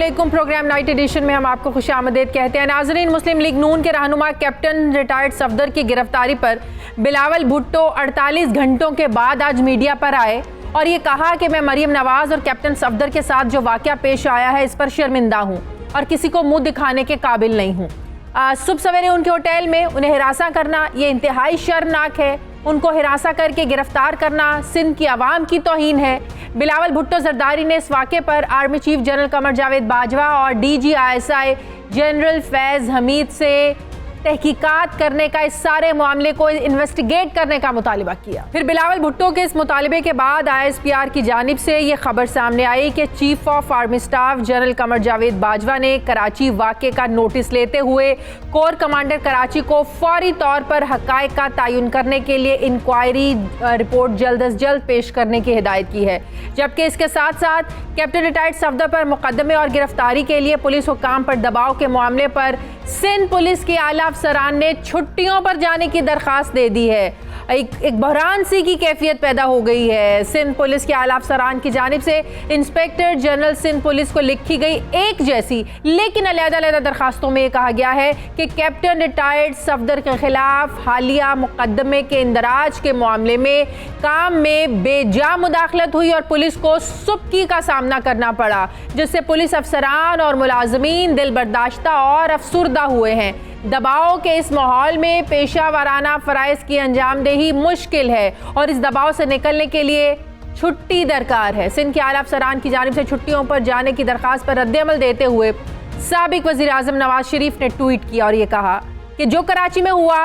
अस्सलामुअलैकुम। Programme night addition में हम आपको खुशामदीद कहते हैं। नाज़रीन, मुस्लिम लीग नून के रहनुमा कैप्टन रिटायर्ड सफदर की गिरफ्तारी पर बिलावल भुट्टो 48 घंटों के बाद आज मीडिया पर आए और ये कहा कि मैं मरीम नवाज और कैप्टन सफदर के साथ जो वाक़या पेश आया है इस पर शर्मिंदा हूँ और किसी को मुंह दिखाने के काबिल नहीं हूँ। सुबह सवेरे उनके होटल में उन्हें हिरासा करना ये इंतहाई शर्मनाक है। उनको हिरासा करके गिरफ्तार करना सिंध की आवाम की तौहीन है। बिलावल भुट्टो जरदारी ने इस वाक़े पर army chief general Qamar Javed Bajwa और DGISI जनरल फैज़ हमीद से तहकीकात करने का, इस सारे मामले को इन्वेस्टिगेट करने का मुतालिबा किया। फिर बिलावल भुट्टो के इस मुतालिबे के बाद ISPR की जानिब से ये खबर सामने आई कि chief of army staff general Qamar Javed Bajwa ने कराची वाक़े का नोटिस लेते हुए कोर कमांडर कराची को फौरी तौर पर हक़ाइक़ का तयन करने के लिए इंक्वायरी रिपोर्ट जल्द अज जल्द पेश करने की हिदायत की है। जबकि इसके साथ साथ कैप्टन रिटायर्ड सफदर पर मुकदमे और गिरफ्तारी के लिए पुलिस हुक्काम पर दबाव के मामले पर सिंध पुलिस के आला अफसरान ने छुट्टियों पर जाने की दरख्वास्त दे दी है। एक बहरान सी की कैफियत पैदा हो गई है। सिंध पुलिस के आला अफसरान की जानिब से इंस्पेक्टर जनरल सिंध पुलिस को लिखी गई एक जैसी लेकिन अलग-अलग दरखास्तों में कहा गया है कि कैप्टन रिटायर्ड सफदर के खिलाफ हालिया मुकदमे के इंदराज के मामले में काम में बेजा मुदाखलत हुई और पुलिस को सुबकी का सामना करना पड़ा, जिससे पुलिस अफसरान और मुलाजमीन दिल बर्दाश्ता और अफसुर्दा हुए हैं। दबाव के इस माहौल में पेशा वाराना फ़राइज़ की अंजामदेही मुश्किल है और इस दबाव से निकलने के लिए छुट्टी दरकार है। सिंध के आला अफसरान की जानिब से छुट्टियों पर जाने की दरख्वास्त पर रद्द-ए-अमल देते हुए साबिक वज़ीर आज़म नवाज शरीफ ने ट्वीट किया और ये कहा कि जो कराची में हुआ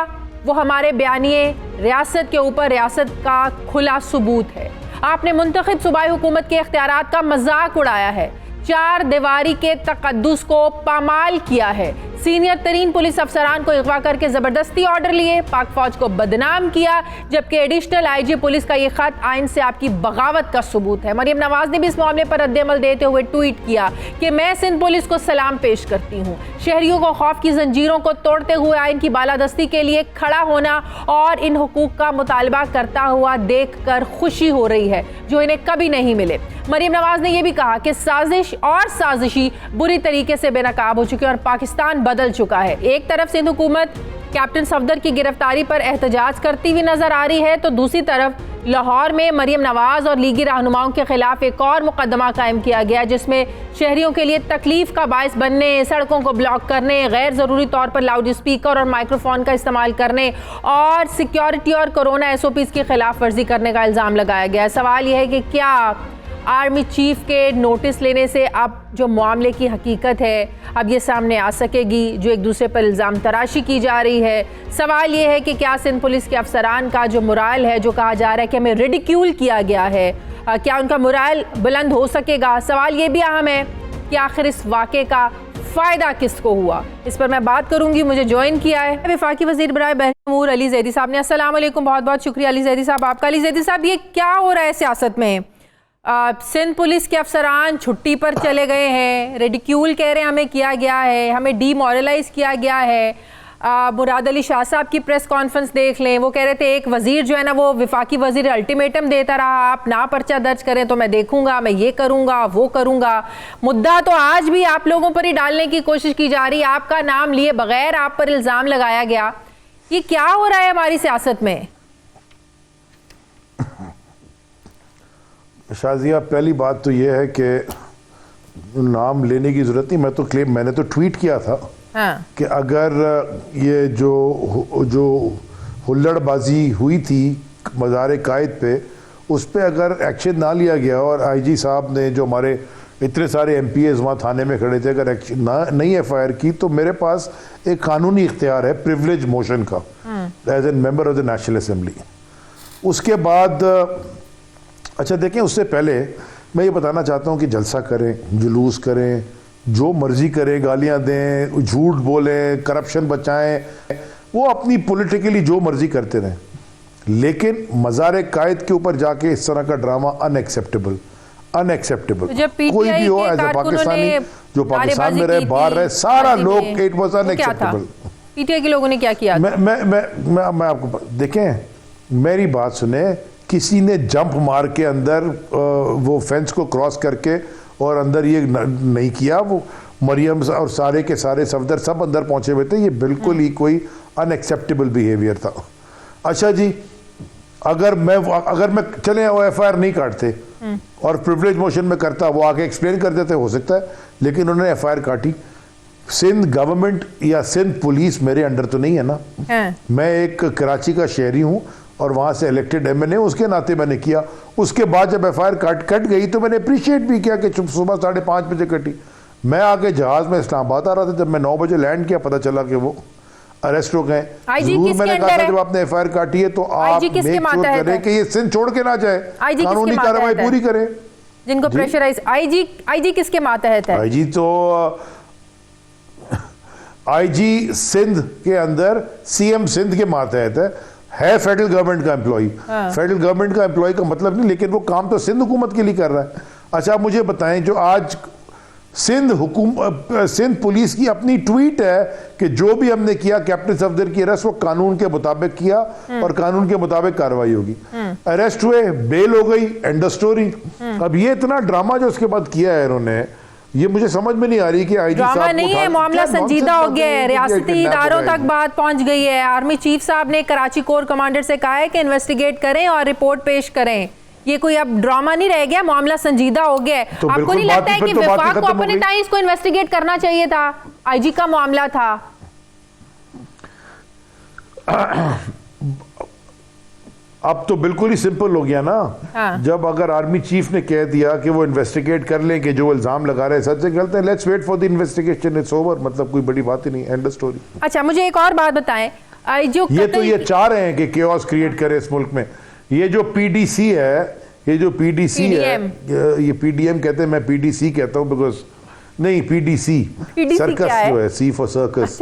वो हमारे बयानिए रियासत के ऊपर रियासत का खुला सबूत है। आपने मुंतखब सूबाई हुकूमत के इख्तियारात का मजाक उड़ाया है, चार दीवारी के तकद्दुस को पामाल किया है, सीनियर तरीन पुलिस अफसरान को अगवा करके ज़बरदस्ती ऑर्डर लिए, पाक फौज को बदनाम किया, जबकि एडिशनल IG पुलिस का ये खत आइन से आपकी बगावत का सबूत है। मरीम नवाज ने भी इस मामले पर रद्द-ए-अमल देते हुए ट्वीट किया कि मैं सिंध पुलिस को सलाम पेश करती हूँ। शहरियों को खौफ की जंजीरों को तोड़ते हुए आइन की बालादस्ती के लिए खड़ा होना और इन हुकूक का मुतालबा करता हुआ देख कर खुशी हो रही है जो इन्हें कभी नहीं मिले। मरीम नवाज ने यह भी कहा कि साजिश और साजिशी बुरी तरीके से बेनकाब हो चुकी है और पाकिस्तान बदल चुका है। एक तरफ सिंध हुकूमत कैप्टन सफदर की गिरफ्तारी पर एहतजाज करती हुई नजर आ रही है तो दूसरी तरफ लाहौर में मरीम नवाज और लीगी रहनुमाओं के खिलाफ एक और मुकदमा कायम किया गया जिसमें शहरियों के लिए तकलीफ का बायस बनने, सड़कों को ब्लॉक करने, गैर ज़रूरी तौर पर लाउड स्पीकर और माइक्रोफोन का इस्तेमाल करने और सिक्योरिटी और कोरोना SOPs की खिलाफ वर्जी करने का इल्ज़ाम लगाया गया है। सवाल यह है कि क्या आर्मी चीफ के नोटिस लेने से अब जो मामले की हकीकत है अब ये सामने आ सकेगी जो एक दूसरे पर इल्ज़ाम तराशी की जा रही है। सवाल ये है कि क्या सिंध पुलिस के अफसरान का जो मोराल है, जो कहा जा रहा है कि हमें रिडिक्यूल किया गया है, क्या उनका मोराल बुलंद हो सकेगा। सवाल ये भी अहम है कि आखिर इस वाक़े का फ़ायदा किसको हुआ। इस पर मैं बात करूंगी। मुझे ज्वाइन किया है वफाकी वज़ीर बराए बहनूर अली ज़ैदी साहब ने। अस्सलाम वालेकुम, बहुत बहुत शुक्रिया अली ज़ैदी साहब आपका। अली ज़ैदी साहब, ये क्या हो रहा है सियासत में? सिंध पुलिस के अफसरान छुट्टी पर चले गए हैं, रिडिक्यूल कह रहे हैं हमें किया गया है, हमें डीमोरलाइज किया गया है। मुराद अली शाह साहब की प्रेस कॉन्फ्रेंस देख लें, वो कह रहे थे एक वज़ीर जो है ना वो वफाकी वज़ीर अल्टीमेटम देता रहा, आप ना पर्चा दर्ज करें तो मैं देखूंगा, मैं ये करूंगा वो करूंगा। मुद्दा तो आज भी आप लोगों पर ही डालने की कोशिश की जा रही है, आपका नाम लिए बगैर आप पर इल्ज़ाम लगाया गया। ये क्या हो रहा है हमारी सियासत में? शाजिया, पहली बात तो ये है कि नाम लेने की ज़रूरत नहीं। मैंने तो ट्वीट किया था कि अगर ये जो हुल्लड़बाजी हुई थी मज़ार कायद पे, उस पर अगर एक्शन ना लिया गया और IG साहब ने जो हमारे इतने सारे MPAs वहाँ थाने में खड़े थे अगर एक्शन नहीं FIR की तो मेरे पास एक कानूनी इख्तियार है प्रिविलेज मोशन का as a member of the national assembly. उसके बाद अच्छा देखें, उससे पहले मैं ये बताना चाहता हूँ कि जलसा करें, जुलूस करें, जो मर्जी करें, गालियाँ दें, झूठ बोलें, करप्शन बचाएं, वो अपनी पॉलिटिकली जो मर्जी करते रहें, लेकिन मज़ार कायद के ऊपर जाके इस तरह का ड्रामा अनएक्सेप्टेबल। कोई भी हो एज ए पाकिस्तानी जो पाकिस्तान में रहे, बाहर रहे, सारा लोग, इट वाज अनएक्सेप्टेबल। PTI के लोगों ने क्या किया? मैं आपको देखें, मेरी बात सुने, किसी ने जंप मार के अंदर वो फेंस को क्रॉस करके और अंदर ये नहीं किया। वो मरियम और सारे के सारे सफदर सब अंदर पहुंचे हुए थे। ये बिल्कुल ही कोई अनएक्सेप्टेबल बिहेवियर था। अच्छा जी, अगर मैं चले एफआईआर नहीं काटते और प्रिविलेज मोशन में करता, वो आके एक्सप्लेन कर देते, हो सकता है, लेकिन उन्होंने एफआईआर काटी। सिंध गवर्नमेंट या सिंध पुलिस मेरे अंडर तो नहीं है ना। मैं एक कराची का शहरी हूं और वहां से इलेक्टेड एमएनए, उसके नाते मैंने किया। उसके बाद जब एफआईआर कट गई तो मैंने अप्रिशिएट भी किया कि सुबह 5:30 बजे कटी। मैं आगे जहाज में इस्लामाबाद आ रहा था, जब मैं 9 बजे लैंड किया पता चला कि वो अरेस्ट हो गए। जरूर मैंने कहा था जब आपने एफआईआर काटी है तो आप मेक श्योर करें कि ये सिंध छोड़ के ना जाए, कानूनी कार्रवाई पूरी करें। जिनको प्रेशराइज आईजी किसके मातहत है? आईजी तो आईजी सिंध के अंदर सीएम सिंध के मातहत है फेडरल गवर्नमेंट का एम्प्लॉय। फेडरल गवर्नमेंट का एम्प्लॉय का मतलब नहीं, लेकिन वो काम तो सिंध हुकूमत के लिए कर रहा है। अच्छा, मुझे बताएं, जो आज सिंध पुलिस की अपनी ट्वीट है कि जो भी हमने किया कैप्टन सफदर की अरेस्ट वो कानून के मुताबिक किया और कानून के मुताबिक कार्रवाई होगी। अरेस्ट हुए, बेल हो गई, एंड ऑफ स्टोरी। अब ये इतना ड्रामा जो उसके बाद किया है इन्होंने, ये मुझे समझ में नहीं आ रही कि आईजी साहब नहीं है, मामला संजीदा हो गया है, रियासती इदारों तक बात पहुंच गई है। आर्मी चीफ साहब ने कराची कोर कमांडर से कहा है कि इन्वेस्टिगेट करें और रिपोर्ट पेश करें। ये कोई अब ड्रामा नहीं रह गया, मामला संजीदा हो गया है। तो आपको नहीं लगता है कि विफाक को अपने टाइम इसको इन्वेस्टिगेट करना चाहिए था? आईजी का मामला था। अब तो बिल्कुल ही सिंपल हो गया ना। जब अगर आर्मी चीफ ने कह दिया कि वो इन्वेस्टिगेट कर लें कि जो इल्जाम लगा रहे हैं सच से गलत है, let's wait for the investigation, it's over. मतलब कोई बड़ी बात ही नहीं, एंड ऑफ स्टोरी। अच्छा, मुझे एक और बात बताएं, ये चाह रहे हैं कि केओस क्रिएट करे इस मुल्क में। ये जो पीडीसी है, ये जो पीडीसी है, ये पीडीएम कहते हैं, मैं पीडीसी कहता हूं बिकॉज नहीं, पीडीसी सर्कस जो है, सी फॉर सर्कस।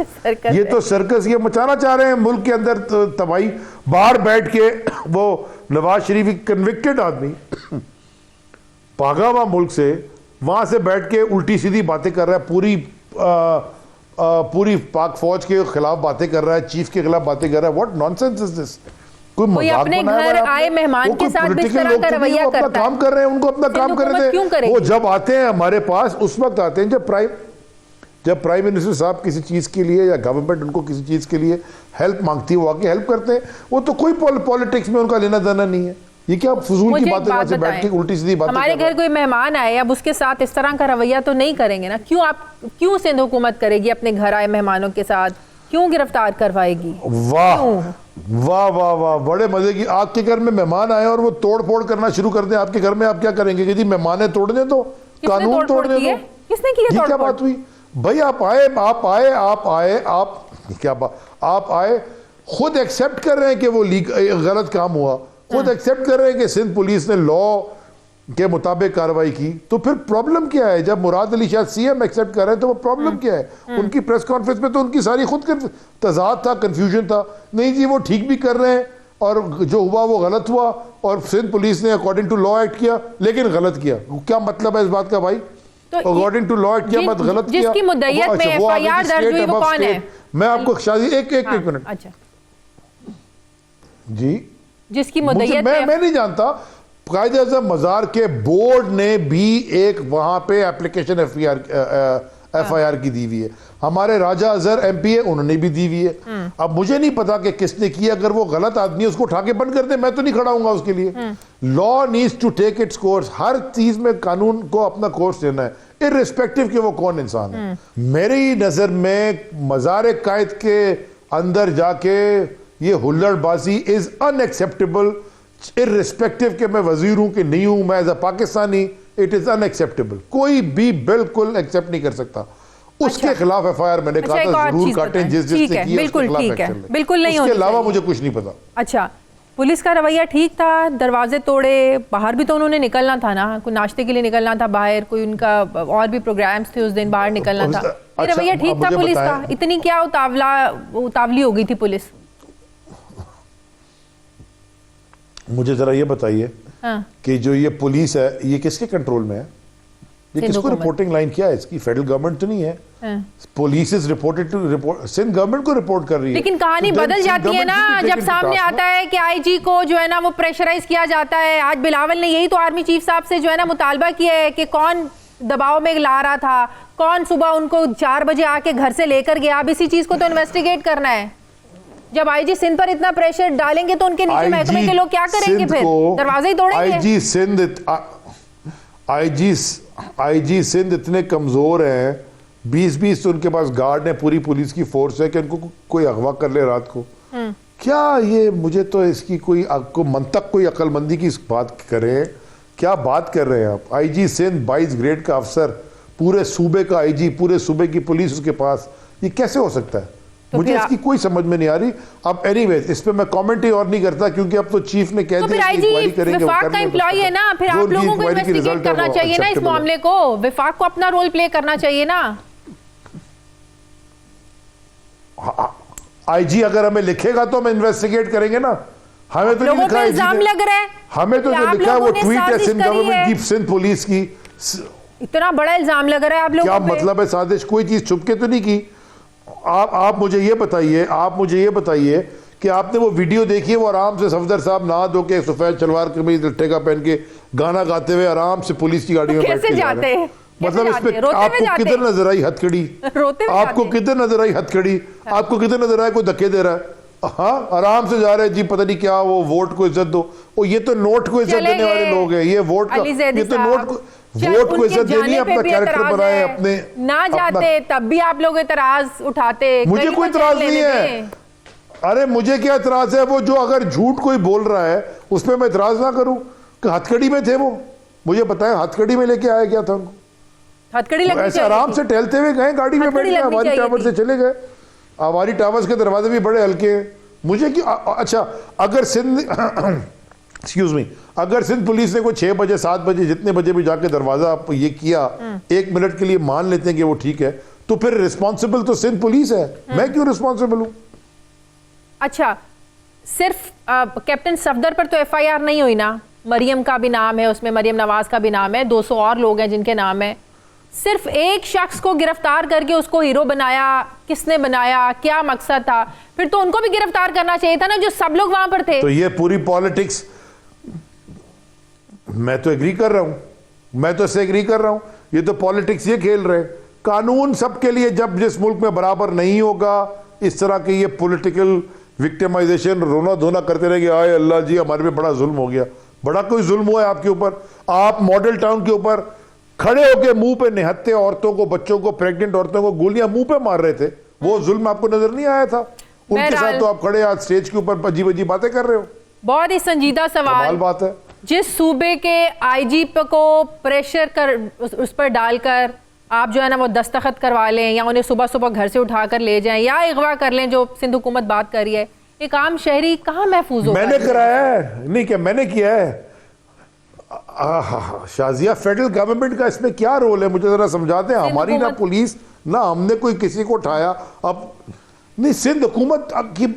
ये तो सर्कस ये मचाना चाह रहे हैं मुल्क के अंदर तबाही। बाहर बैठ के वो नवाज शरीफ कन्विक्टेड आदमी भागा हुआ मुल्क से, वहां से बैठ के उल्टी सीधी बातें कर रहा है, पूरी पाक फौज के खिलाफ बातें कर रहा है, चीफ के खिलाफ बातें कर रहा है। What nonsense is this? कोई अपने घर आए मेहमान के साथ भी इस तरह का रवैया करता है। काम कर रहे हैं, उनको अपना काम करने दें। वो जब आते हैं हमारे पास, उस वक्त आते हैं जब प्राइम मिनिस्टर साहब किसी चीज के लिए या गवर्नमेंट उनको किसी चीज के लिए हेल्प मांगती है, वो आके हेल्प करते हैं। वो तो कोई पॉलिटिक्स में उनका लेना देना नहीं है। ये क्या फजूल की बातें, वहां से बैठ के उल्टी सीधी बातें। हमारे घर कोई मेहमान आए, अब उसके साथ इस तरह का रवैया तो नहीं करेंगे ना। क्यों सिंध हुकूमत करेगी अपने घर आए मेहमानों के साथ? क्यों गिरफ्तार करवाएगी? वाह वाह वाह वाह, बड़े मजे की। आपके घर में मेहमान आए और वो तोड़ फोड़ करना शुरू कर दें आपके घर में, आप क्या करेंगे? कि जी मेहमान तोड़ दें तो कानून तोड़ दें तो? किसने किया? क्या बात हुई भाई? आप आए खुद एक्सेप्ट कर रहे हैं कि वो गलत काम हुआ, खुद एक्सेप्ट कर रहे हैं कि सिंध पुलिस ने लॉ के मुताबिक कार्रवाई की, तो फिर प्रॉब्लम क्या है? जब मुराद अली शाह सीएम एक्सेप्ट कर रहे हैं तो वो प्रॉब्लम क्या है? उनकी प्रेस कॉन्फ्रेंस में तो उनकी सारी खुद तजाद था, कंफ्यूजन था। नहीं जी, वो ठीक भी कर रहे हैं और जो हुआ वो गलत हुआ और सिंध पुलिस ने अकॉर्डिंग टू लॉ एक्ट किया, लेकिन गलत किया। क्या मतलब है इस बात का भाई? अकॉर्डिंग टू लॉ एक्ट किया, मत गलत किया। जिसकी मुद्दत में एफआईआर दर्ज हुई वो कौन है? मैं आपको शादी एक मिनट। अच्छा जी, जिसकी मुद्दत मैं नहीं जानता। कायदे-ए-आज़म मज़ार के बोर्ड ने भी एक वहां पे एप्लीकेशन एफआईआर की दी हुई है। हमारे राजा अजहर एमपी है, उन्होंने भी दी हुई है। अब मुझे नहीं पता कि किसने की। अगर वो गलत आदमी है उसको उठा के बंद कर दे, मैं तो नहीं खड़ा हूंगा उसके लिए। Law needs to take its course. हर चीज में कानून को अपना कोर्स लेना है, इर्रिस्पेक्टिव कि वो कौन इंसान है। मेरी नजर में मज़ार कायद के अंदर जाके ये हुल्लड़बाजी इज अनएक्सेप्टेबल, इर्रिस्पेक्टिव कि मैं वजीर हूं कि नहीं हूं, मैं as a Pakistani, it is unacceptable. कोई भी बिल्कुल एक्सेप्ट नहीं कर सकता। उसके खिलाफ एफआईआर मैंने कहा था जरूर काटें, जिसने किया बिल्कुल ठीक है, बिल्कुल नहीं। उसके अलावा मुझे कुछ नहीं पता। अच्छा, पुलिस का रवैया ठीक था, दरवाजे तोड़े, बाहर भी तो उन्होंने निकलना था ना, कोई नाश्ते के लिए निकलना था बाहर, कोई उनका और भी प्रोग्राम्स थे उस दिन, बाहर निकलना था। अच्छा, रवैया ठीक था पुलिस का? इतनी क्या उतावली हो गई थी पुलिस? मुझे जरा ये बताइए कि जो ये पुलिस है ये किसके कंट्रोल में है? ये किसको रिपोर्टिंग लाइन क्या है इसकी? फेडरल गवर्नमेंट तो नहीं है। Police is reported to Sindh government को रिपोर्ट कर रही है। लेकिन कहानी बदल जाती है ना जब सामने आता है कि आईजी को जो है ना वो प्रेशराइज किया जाता है। आज बिलावल ने यही तो आर्मी चीफ साहब से जो है ना मुतालबा किया है कि कौन दबाव में ला रहा था, कौन सुबह उनको 4 बजे आके घर से लेकर गया। अब इसी चीज को तो इन्वेस्टिगेट करना है। जब आईजी सिंध पर इतना प्रेशर डालेंगे तो उनके नीचे महकमे के लोग क्या करेंगे? फिर दरवाजे ही तोड़ेंगे। आईजी सिंध इतने कमजोर हैं, 20-20 तो उनके पास गार्ड है, पूरी पुलिस की फोर्स है कि उनको कोई अगवा कर ले रात को। क्या ये, मुझे तो इसकी कोई आपको मंतक, कोई अक्लमंदी की इस बात करें, क्या बात कर रहे हैं आप? आईजी सिंध 22 ग्रेड का अफसर, पूरे सूबे का आईजी, पूरे सूबे की पुलिस उसके पास, ये कैसे हो सकता है? तो मुझे इसकी कोई समझ में नहीं आ रही। अब एनीवेज इस पे मैं कमेंट ही और नहीं करता, क्योंकि अब तो चीफ ने कह दिया कि इंक्वायरी करेंगे। विफाक का एम्प्लॉय है ना, फिर आप लोगों को इन्वेस्टिगेट करना चाहिए ना इस मामले को। विफाक को अपना रोल प्ले करना चाहिए ना। आईजी अगर हमें लिखेगा तो हम इन्वेस्टिगेट करेंगे ना। हमें तो नहीं लिखा, इल्जाम लग रहा है, हमें तो जो लिखा है वो ट्वीट है सिंध गवर्नमेंट की, सिंध पुलिस की। इतना बड़ा इल्जाम लग रहा है आप लोगों पे। क्या मतलब है साजिश? कोई चीज छुप के तो नहीं की। आप मुझे ये बताइए कि आपने वो वीडियो देखी है, वो आराम से सफदर साहब नहा धो के सफेद शलवार कमीज लट्ठे का पहन के गाना गाते हुए आराम से पुलिस की गाड़ी में बैठ के जाते हैं। मतलब इस पे आपको किधर नजर आई हथकड़ी? आपको किधर नजर आई हथकड़ी? आपको किधर नजर आया कोई धक्के दे रहा है? हाँ, आराम से जा रहे हैं जी, पता नहीं क्या, वो वोट को इज्जत दो। वो ये तो नोट को इज्जत देने वाले लोग हैं। ये वोट का, ये तो वोट को इज्जत देनी है, अपना कैरेक्टर बनाए अपने। ना जाते तब भी आप लोग एतराज उठाते। मुझे कोई एतराज नहीं है। अरे मुझे क्या एतराज है? वो जो अगर झूठ कोई बोल रहा है उस पर मैं एतराज ना करूं कि हथकड़ी में थे वो, मुझे बताएं हथकड़ी में लेके आया क्या था उनको? हथकड़ी लगनी ऐसे आराम से टहलते हुए गए, गाड़ी में बैठ के हवारी टावर से चले गए। हवारी टावर्स के दरवाजे भी बड़े हल्के हैं। मुझे क्यों? अच्छा, अगर सिंध एक्सक्यूज मी, अगर सिंध पुलिस ने कोई 6 बजे 7 बजे जितने बजे भी जाके दरवाजा ये किया, 1 मिनट के लिए मान लेते हैं कि वो ठीक है, तो फिर रिस्पॉन्सिबल तो सिंध पुलिस है। मैं क्यों रिस्पॉन्सिबल हूं? अच्छा, सिर्फ कैप्टन सफदर पर तो एफआईआर नहीं हुई ना, मरियम का भी नाम है उसमें, मरियम नवाज का भी नाम है, 200 और लोग हैं जिनके नाम है। सिर्फ एक शख्स को गिरफ्तार करके उसको हीरो बनाया, किसने बनाया, क्या मकसद था? फिर तो उनको भी गिरफ्तार करना चाहिए था ना, जो सब लोग वहां पर थे। तो ये पूरी पॉलिटिक्स, मैं तो एग्री कर रहा हूं, मैं तो इससे एग्री कर रहा हूं। ये तो पॉलिटिक्स ये खेल रहे हैं। कानून सबके लिए, जब जिस मुल्क में बराबर नहीं होगा, इस तरह के ये पॉलिटिकल विक्टिमाइजेशन, रोना धोना करते रहेंगे, आए अल्लाह जी हमारे पे बड़ा जुल्म हो गया। बड़ा कोई जुल्म हुआ है आपके ऊपर? आप मॉडल टाउन के ऊपर खड़े होकर मुंह पे निहत्ते औरतों को, बच्चों को, प्रेग्नेंट औरतों को गोलियां मुंह पे मार रहे थे। वो जुल्म आपको नजर नहीं आया था? उनके साथ तो आप खड़े आज स्टेज के ऊपर अजीब अजीब बातें कर रहे हो। बहुत ही संजीदा सवाल बात है। जिस सूबे के आईजी को प्रेशर कर उस पर डालकर आप जो है ना वो दस्तखत करवा लें, या उन्हें सुबह सुबह घर से उठाकर ले जाएं, या अगवा कर लें, जो सिंध हुकूमत बात कर रही है, एक आम शहरी कहाँ महफूज होगा? मैंने कराया है, नहीं क्या मैंने किया है? शाजिया, फेडरल गवर्नमेंट का इसमें क्या रोल है? मुझे जरा समझा दें। हमारी ना पुलिस, ना हमने कोई किसी को उठाया। अब नहीं, सिंध हुकूमत की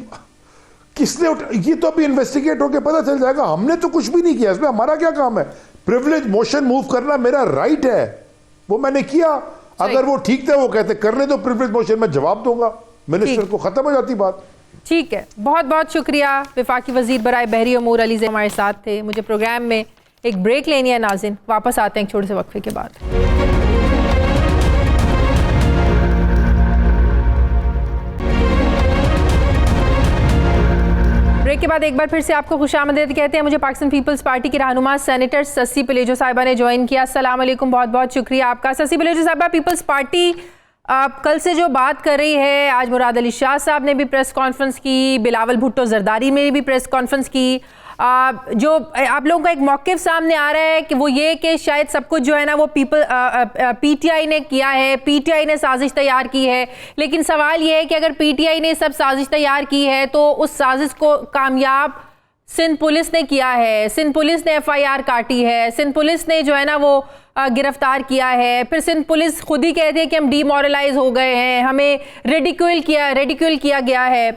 किसने ये तो अभी इन्वेस्टिगेट होके पता चल जाएगा। हमने तो कुछ भी नहीं किया, इसमें हमारा क्या काम है? प्रिविलेज मोशन मूव करना मेरा राइट है, वो मैंने किया। अगर वो ठीक थे, वो कहते करने दो प्रिविलेज मोशन, मैं जवाब दूंगा मिनिस्टर को, खत्म हो जाती बात। ठीक है, बहुत बहुत शुक्रिया। वफाकी वजीर बराए बहरी उमूर अली ज़ैद हमारे साथ थे। मुझे प्रोग्राम में एक ब्रेक लेनी है नाज़रीन, वापस आते हैं एक छोटे से वक्फे के बाद। ब्रेक के बाद एक बार फिर से आपको खुशामदीद कहते हैं। मुझे पाकिस्तान पीपल्स पार्टी की रहनुमा सेनेटर ससी पिलेजो साहिबा ने ज्वाइन किया। अस्सलाम वालेकुम, बहुत बहुत शुक्रिया आपका। ससी पिलेजो साहिबा, पीपल्स पार्टी कल से जो बात कर रही है, आज मुराद अली शाह साहब ने भी प्रेस कॉन्फ्रेंस की, बिलावल भुट्टो जरदारी ने भी प्रेस कॉन्फ्रेंस की। जो आप लोगों का एक मौक़िफ़ सामने आ रहा है कि वो ये कि शायद सब कुछ जो है ना वो पीटीआई ने किया है, पीटीआई ने साजिश तैयार की है। लेकिन सवाल ये है कि अगर पीटीआई ने सब साजिश तैयार की है तो उस साजिश को कामयाब सिंध पुलिस ने किया है, सिंध पुलिस ने एफआईआर काटी है, सिंध पुलिस ने जो है ना वो गिरफ्तार किया है। फिर सिंध पुलिस खुद ही कहती है कि हम डीमोरलाइज हो गए हैं, हमें रेडिक्यूल किया गया है।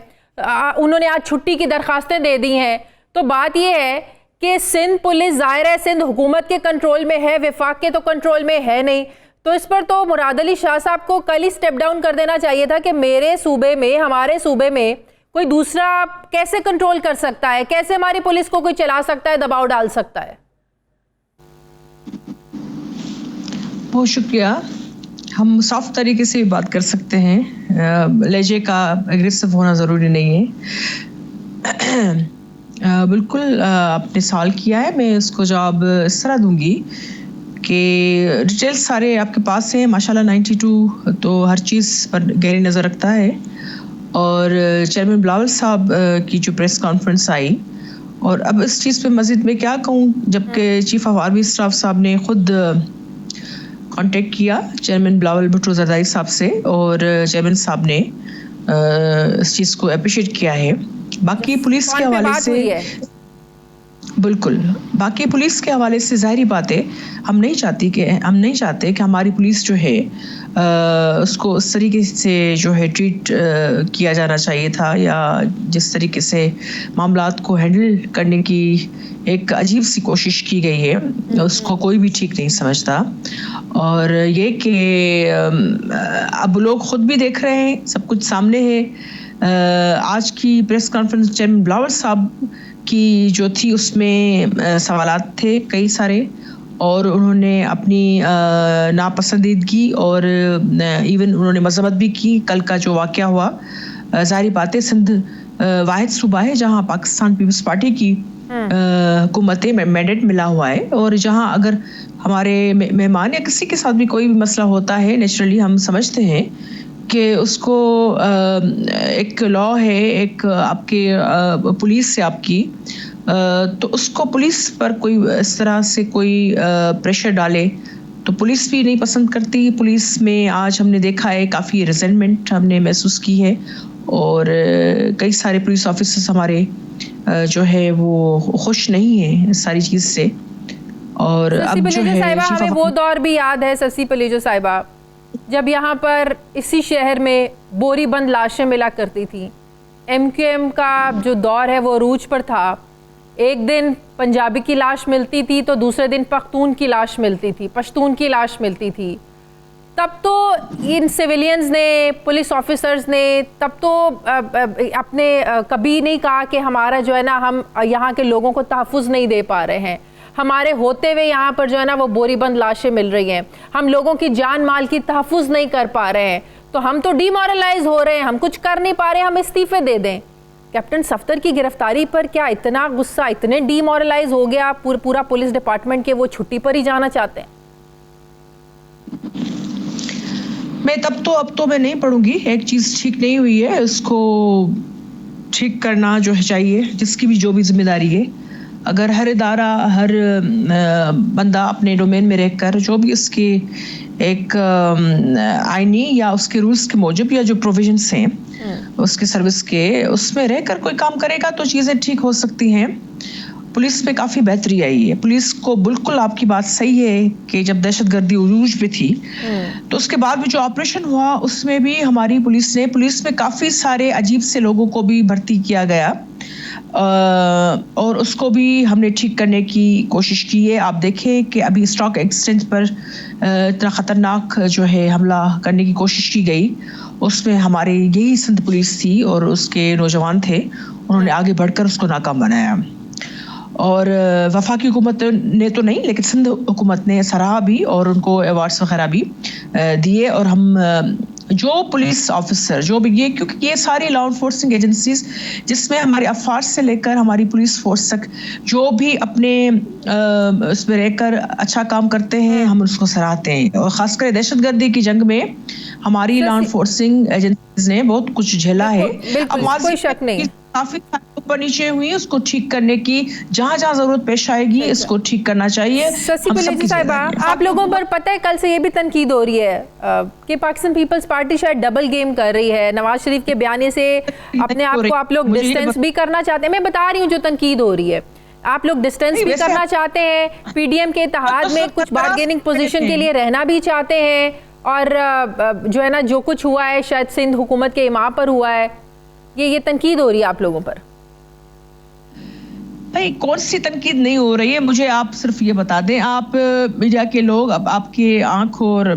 उन्होंने आज छुट्टी की दरखास्तें दे दी हैं। तो बात यह है कि सिंध पुलिस ज़ाहिर है सिंध हुकूमत के कंट्रोल में है, वफाक के तो कंट्रोल में है नहीं। तो इस पर तो मुराद अली शाह साहब को कल ही स्टेप डाउन कर देना चाहिए था कि मेरे सूबे में, हमारे सूबे में कोई दूसरा कैसे कंट्रोल कर सकता है, कैसे हमारी पुलिस को कोई चला सकता है, दबाव डाल सकता है। बहुत शुक्रिया। हम सॉफ्ट तरीके से भी बात कर सकते हैं, लहजे का एग्रेसिव होना ज़रूरी नहीं है। बिल्कुल आपने सवाल किया है, मैं उसको जवाब इस तरह दूंगी कि डिटेल्स सारे आपके पास हैं माशाल्लाह। 92 तो हर चीज़ पर गहरी नज़र रखता है। और चेयरमैन बिलावल साहब की जो प्रेस कॉन्फ्रेंस आई, और अब इस चीज़ पे मज़ीद मैं क्या कहूँ, जबकि चीफ ऑफ आर्मी स्टाफ साहब ने ख़ुद कांटेक्ट किया चेयरमैन बिलावल भुट्टो ज़रदारी साहब से, और चेयरमैन साहब ने इस चीज़ को अप्रिशिएट किया है। बाकी पुलिस के हवाले से बिल्कुल, बाकी पुलिस के हवाले से ज़ाहिरी बात है, हम नहीं चाहते कि हमारी पुलिस जो है उसको उस तरीके से जो है ट्रीट किया जाना चाहिए था, या जिस तरीके से मामलात को हैंडल करने की एक अजीब सी कोशिश की गई है, उसको कोई भी ठीक नहीं समझता। और ये कि अब लोग ख़ुद भी देख रहे हैं, सब कुछ सामने है। आज की प्रेस कॉन्फ्रेंस चेयरमैन बिलावल साहब की जो थी उसमें सवालात थे कई सारे, और उन्होंने अपनी नापसंदीदगी और इवन उन्होंने मजम्मत भी की। कल का जो वाक़या हुआ, ज़ाहिर बात है सिंध वाहिद सूबा है जहाँ पाकिस्तान पीपल्स पार्टी की हुकूमत मैंडेट मिला हुआ है, और जहाँ अगर हमारे मेहमान या किसी के साथ भी कोई भी मसला होता है, नेचुरली हम समझते हैं कि उसको एक लॉ है, एक आपके पुलिस से आपकी, तो उसको पुलिस पर कोई इस तरह से कोई प्रेशर डाले तो पुलिस भी नहीं पसंद करती। पुलिस में आज हमने देखा है काफ़ी रिजेंटमेंट हमने महसूस की है, और कई सारे पुलिस ऑफिसर्स हमारे जो है वो खुश नहीं है इस सारी चीज़ से। और अब जो है हमें वो दौर भी याद है ससी पलेजो साहिबा, जब यहाँ पर इसी शहर में बोरी बंद लाशें मिला करती थी। MQM का जो दौर है वो अरूज पर था। एक दिन पंजाबी की लाश मिलती थी तो दूसरे दिन पख्तून की लाश मिलती थी, पश्तून की लाश मिलती थी। तब तो इन सिविलियंस ने, पुलिस ऑफिसर्स ने तब तो अपने कभी नहीं कहा कि हमारा जो है ना, हम यहाँ के लोगों को तहफ़्फ़ुज़ नहीं दे पा रहे हैं, हमारे होते हुए यहाँ पर जो है ना वो बोरीबंद लाशें मिल रही हैं, हम लोगों की जान माल की तहफ़्फ़ुज़ नहीं कर पा रहे हैं, तो हम तो डीमोरलाइज हो रहे हैं, हम कुछ कर नहीं पा रहे, हम इस्तीफ़े दे दें। कैप्टन सफदर की गिरफ्तारी पर क्या इतना गुस्सा, इतने डीमोरलाइज हो गया पूरा पुलिस डिपार्टमेंट के वो छुट्टी पर ही जाना चाहते हैं? मैं अब तो मैं नहीं पढ़ूंगी। एक चीज़ ठीक नहीं हुई है, इसको ठीक करना जो है चाहिए, जिसकी भी जो भी जिम्मेदारी है। अगर हर इदारा, हर बंदा अपने डोमेन में रहकर जो भी उसके एक आईनी या उसके रूल्स के मूजिब या जो प्रोविजंस हैं उसके सर्विस के, उसमें रहकर कोई काम करेगा तो चीज़ें ठीक हो सकती हैं। पुलिस में काफ़ी बेहतरी आई है। पुलिस को बिल्कुल आपकी बात सही है कि जब दहशतगर्दी उरूज पे थी तो उसके बाद भी जो ऑपरेशन हुआ उसमें भी हमारी पुलिस में काफ़ी सारे अजीब से लोगों को भी भर्ती किया गया, और उसको भी हमने ठीक करने की कोशिश की है। आप देखें कि अभी स्टॉक एक्सचेंज पर इतना ख़तरनाक जो है हमला करने की कोशिश की गई, उसमें हमारे यही सिंध पुलिस थी और उसके नौजवान थे, उन्होंने आगे बढ़कर उसको नाकाम बनाया। और वफाकी हुकूमत ने तो नहीं, लेकिन सिंध हुकूमत ने सराहा भी और उनको अवार्ड्स वगैरह भी दिए। और हम जो पुलिस ऑफिसर जो भी क्योंकि ये सारी लॉ एनफोर्सिंग एजेंसीज जिसमें हमारे अफवाज से लेकर हमारी पुलिस फोर्स तक जो भी अपने उसमें रहकर अच्छा काम करते हैं, हम उसको सराहते हैं। और ख़ासकर दहशतगर्दी की जंग में हमारी लॉ एनफोर्सिंग एजेंसीज ने बहुत कुछ झेला है। अब कोई शक नहीं, काफी ऊपर नीचे हुई है, उसको ठीक करने की जहाँ जरूरत पेश आएगी इसको ठीक करना चाहिए। शशि पलेजी साहिबा, आप लोगों पर पता है कल से ये भी तनकीद हो रही है कि पाकिस्तान पीपल्स पार्टी शायद डबल गेम कर रही है। नवाज शरीफ के बयाने से अपने आप को आप लोग डिस्टेंस भी करना चाहते हैं। मैं बता रही हूँ जो तनकीद हो रही है, आप लोग डिस्टेंस भी करना चाहते हैं, PDM के इत्तेहाद में कुछ बार्गेनिंग पोजीशन के लिए रहना भी चाहते हैं, और जो है ना जो कुछ हुआ है शायद सिंध हुकूमत के इमाम पर हुआ है, ये तनकीद हो रही है आप लोगों पर। भाई कौन सी तनकीद नहीं हो रही है, मुझे आप सिर्फ ये बता दें। आप मीडिया के लोग, अब आपके आंख और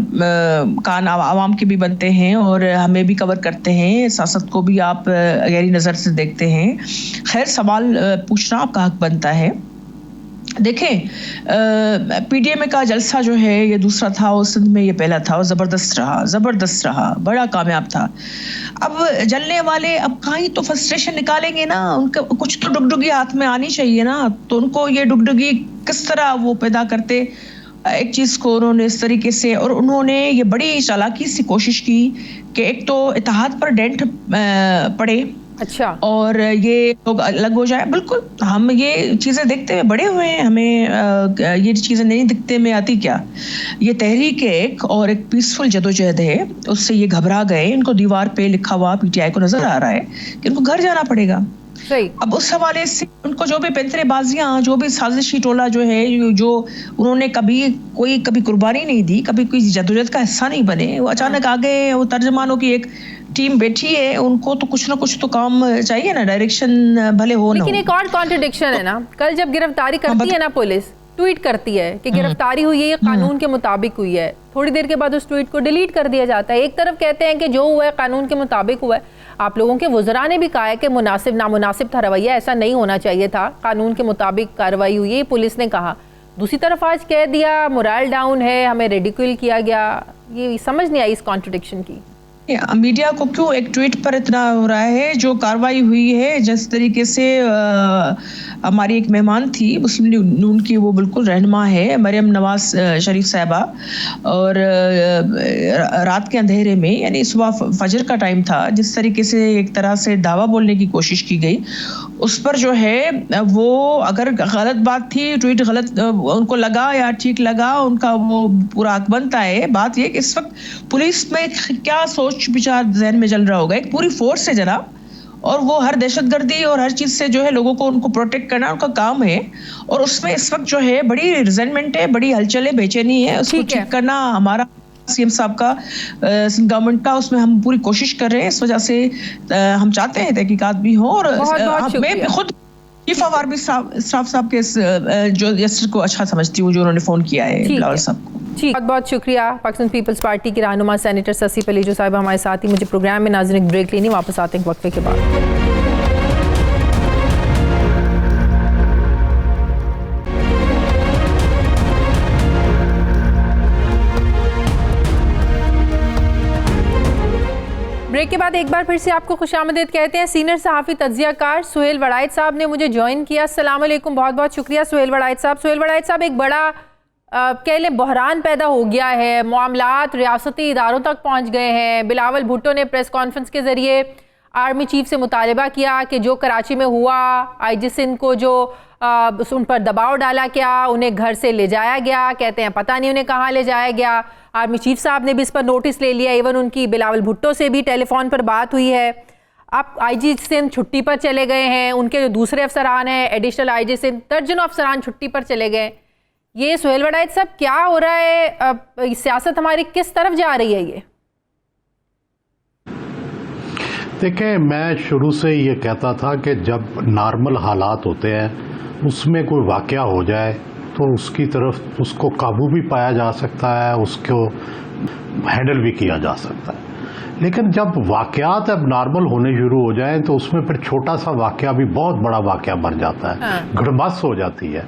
कान आवाम के भी बनते हैं और हमें भी कवर करते हैं, सियासत को भी आप गहरी नज़र से देखते हैं। खैर, सवाल पूछना आपका हक बनता है। देखें, पीडीएम का जलसा जो है ये दूसरा था और सिंध में ये पहला था और ज़बरदस्त रहा, बड़ा कामयाब था। अब जलने वाले अब कहीं तो फ्रस्ट्रेशन निकालेंगे ना, उनका कुछ तो डुगडुगी हाथ में आनी चाहिए ना, तो उनको ये डुगडुगी किस तरह वो पैदा करते, एक चीज को उन्होंने इस तरीके से, और उन्होंने ये बड़ी चालाकी से कोशिश की कि एक तो इत्तेहाद पर डेंट पड़े, अच्छा, और ये लोग अलग हो जाए। बिल्कुल, हम ये चीजें देखते हुए बड़े हुए हैं, हमें ये चीजें नहीं दिखते में आती क्या। ये तहरीक एक और एक पीसफुल जदोजहद है, उससे ये घबरा गए, इनको दीवार पे लिखा हुआ पीटीआई को नजर आ रहा है कि इनको घर जाना पड़ेगा। सही। अब उस हवाले से उनको जो भी पैंतरेबाजियां, जो भी साजिशी टोला जो है, जो उन्होंने कभी कुर्बानी नहीं दी, कभी कोई जदोजहद का हिस्सा नहीं बने, वो अचानक आ गए। वो तर्जमानों की एक टीम बैठी है, उनको तो कुछ ना कुछ तो काम चाहिए ना, डायरेक्शन भले हो ना। लेकिन एक और कॉन्ट्रडिक्शन है ना, कल जब गिरफ्तारी करती है ना पुलिस, ट्वीट करती है कि गिरफ्तारी हुई है, ये कानून के मुताबिक हुई है, थोड़ी देर के बाद उस ट्वीट को डिलीट कर दिया जाता है। एक तरफ कहते हैं कि जो हुआ है कानून के मुताबिक हुआ है, आप लोगों के वुज़रा ने भी कहा है कि मुनासिब नामुनासिब था रवैया, ऐसा नहीं होना चाहिए था, कानून के मुताबिक कार्रवाई हुई है, पुलिस ने कहा। दूसरी तरफ आज कह दिया मोरल डाउन है, हमें रेडिकुल किया गया। ये समझ नहीं आई इस कॉन्ट्रडिक्शन की। मीडिया को क्यों एक ट्वीट पर इतना हो रहा है? जो कार्रवाई हुई है, जिस तरीके से हमारी एक मेहमान थी मुस्लिम नून की, वो बिल्कुल रहनुमा है, मरियम नवाज शरीफ साहिबा, और रात के अंधेरे में, यानी सुबह फजर का टाइम था, जिस तरीके से एक तरह से दावा बोलने की कोशिश की गई, उस पर जो है वो अगर गलत बात थी, ट्वीट गलत उनको लगा या ठीक लगा, उनका वो पूरा हक बनता है। बात ये कि इस वक्त पुलिस में क्या सोच विचार जहन में चल रहा होगा, एक पूरी फोर्स है जनाब, और वो हर दहशतगर्दी और हर चीज से जो है लोगों को उनको प्रोटेक्ट करना उनका काम है, और उसमें इस वक्त जो है बड़ी रिजेंटमेंट है, बड़ी हलचल है, बेचैनी है, उसको ठीक करना हमारा सीएम साहब का, गवर्नमेंट का, उसमें हम पूरी कोशिश कर रहे हैं। इस वजह से हम चाहते हैं तहकीकात भी हो, और मैं खुद चीफ ऑफ आर्मी स्टाफ साहब के जो यस्टर को अच्छा समझती हूँ, जो उन्होंने फोन किया है बिलावल साहब को। बहुत बहुत शुक्रिया। पाकिस्तान पीपल्स पार्टी की रहनुमा सेनेटर ससी पलेजो साहब हमारे साथ ही। मुझे प्रोग्राम में नाज़रीन एक ब्रेक लेनी, वापस आते हैं वक्फे के बाद। ब्रेक के बाद एक बार फिर से आपको खुशामदीद कहते हैं। सीनियर सहाफ़ी तज्ज़ियाकार सुहेल वड़ाइद साहब ने मुझे ज्वाइन किया। अस्सलाम वालेकुम, बहुत बहुत शुक्रिया सुहेल वड़ाइद साहब। सुहेल वड़ाइद साहब, एक बड़ा कह लें बहरान पैदा हो गया है, मामलात रियासती इदारों तक पहुंच गए हैं। बिलावल भुट्टो ने प्रेस कॉन्फ्रेंस के ज़रिए आर्मी चीफ से मुतालबा किया कि जो कराची में हुआ, आईजी सिंध को जो उन पर दबाव डाला गया, उन्हें घर से ले जाया गया, कहते हैं पता नहीं उन्हें कहाँ ले जाया गया। आर्मी चीफ साहब ने भी इस पर नोटिस ले लिया, इवन उनकी बिलावल भुट्टो से भी टेलीफोन पर बात हुई है। अब आईजी सिंध छुट्टी पर चले गए हैं, उनके जो दूसरे अफसरान हैं एडिशनल आईजी सिंध, दर्जनों अफसरान छुट्टी पर चले गए। ये सुहेल वड़ाइद साहब क्या हो रहा है? सियासत हमारी किस तरफ जा रही है? ये देखें, मैं शुरू से ये कहता था कि जब नॉर्मल हालात होते हैं उसमें कोई वाक़या हो जाए तो उसकी तरफ उसको काबू भी पाया जा सकता है, उसको हैंडल भी किया जा सकता है। लेकिन जब वाक़यात अब नॉर्मल होने शुरू हो जाएं तो उसमें फिर छोटा सा वाक़या भी बहुत बड़ा वाक़या बन जाता है, घड़मस हो जाती है।